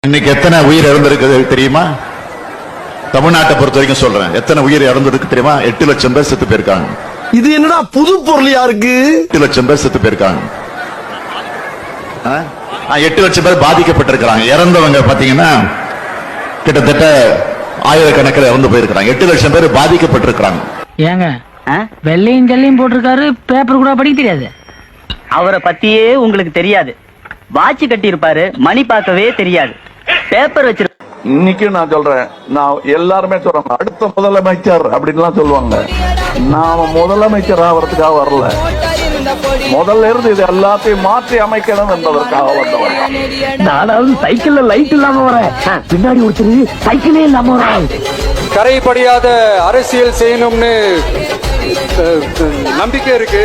இன்னைக்கு எத்தனை உயிர் இறந்திருக்குது தெரியுமா? தமிழ்நாட்டை பொறுத்த வரைக்கும் சொல்றேன், எத்தனை உயிர் இறந்திருக்கு தெரியுமா? 8 லட்சம் பேர் செத்து போயிருக்காங்க. இது என்னடா புது பொருளியா இருக்கு? 8 லட்சம் பேர் செத்து போயிருக்காங்க. 8 லட்சம் பேர் பாதிக்கப்பட்டிருக்கிறாங்க. இறந்தவங்க பாத்தீங்கன்னா கிட்டத்தட்ட ஆயிரக்கணக்கில் இறந்து போயிருக்கிறாங்க. 8 லட்சம் பேர் பாதிக்கப்பட்டிருக்கிறாங்க. ஏங்க வெள்ளையும் ஜல்லையும் போட்டிருக்காரு, பேப்பர் கூட படிக்க தெரியாது. அவரை பத்தியே உங்களுக்கு தெரியாது. வாட்ச் கட்டி இருப்பாரு, மணி பார்க்கவே தெரியாது. பேப்பர் வச்சிரு. இன்னைக்கு நான் சொல்றேன், நான் எல்லாருமே சொல்றாங்க அடுத்த முதலமைச்சர் அப்படின்லாம் சொல்லுவாங்க. நாம முதலமைச்சர் ஆகிறதுக்காக வரல, முதல்ல இருந்து இது எல்லாத்தையும் மாற்றி அமைக்கணும் என்பதற்காக வந்தவன். நானாவது சைக்கிள்ல லைட் இல்லாம வரேன், பின்னாடி ஒருத்தர் சைக்கிளே இல்லாம வரேன். கரைபடியாத அரசியல் செய்யணும்னு நம்பிக்கை இருக்கு.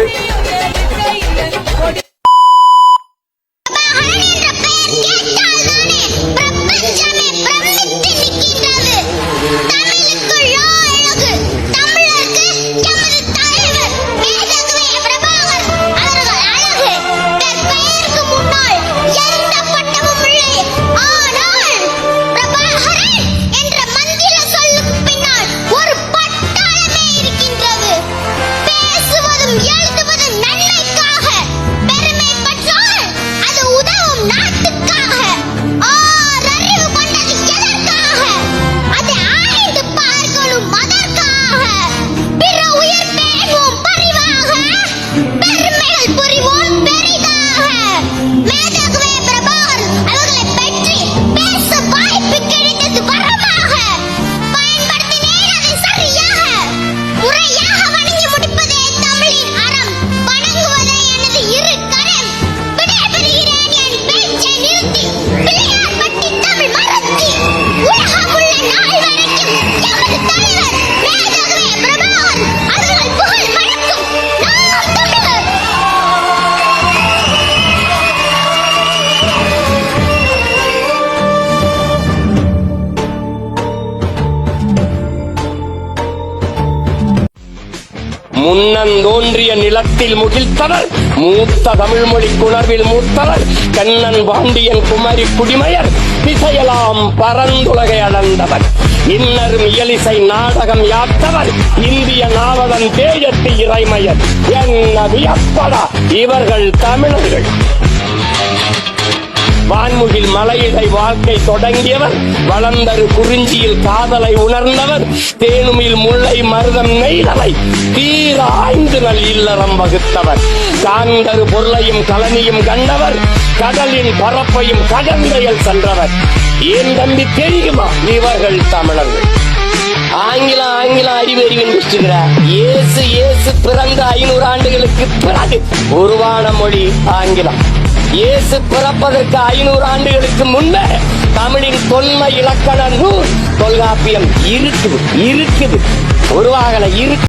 முன்னந்தோன்றிய நிலத்தில் முகிழ்த்தவர், மூத்த தமிழ்மொழி குணர்வில் மூத்தவர், கண்ணன் பாண்டியன் குமரி குடிமையர், திசையலாம் பரந்துலகை அளந்தவர், இன்னரும் இயலிசை நாடகம் யாத்தவர், இந்திய நாவலன் தேயத்து இறைமையர், என்ன வியப்படா இவர்கள் தமிழர்கள். வான்முகில் மலையிடை வாழ்க்கை தொடங்கியவர், வளர்ந்தரு குறிஞ்சியில் காதலை உணர்ந்தவர், தேனுமில் முல்லை மருதம் நெய்தலை தீர ஆய்ந்து நல் இல்லறம் வகுத்தவர், காந்தரு பொருளையும் கலனியும் கண்டவர், கடலின் பரப்பையும் கடந்தையில் சென்றவர். ஏன் தம்பி தெரியுமா இவர்கள் தமிழர்கள்? ஆங்கிலம் அறிவறிவின் இயேசு பிறந்த 500 ஆண்டுகளுக்கு பிறகு உருவான மொழி ஆங்கிலம். இயேசு பிறப்பதற்கு 500 ஆண்டுகளுக்கு முன்பே தமிழின் தொன்மை இலக்கண நூல் தொல்காப்பியம் இருக்குது, உருவாகல இருக்கு.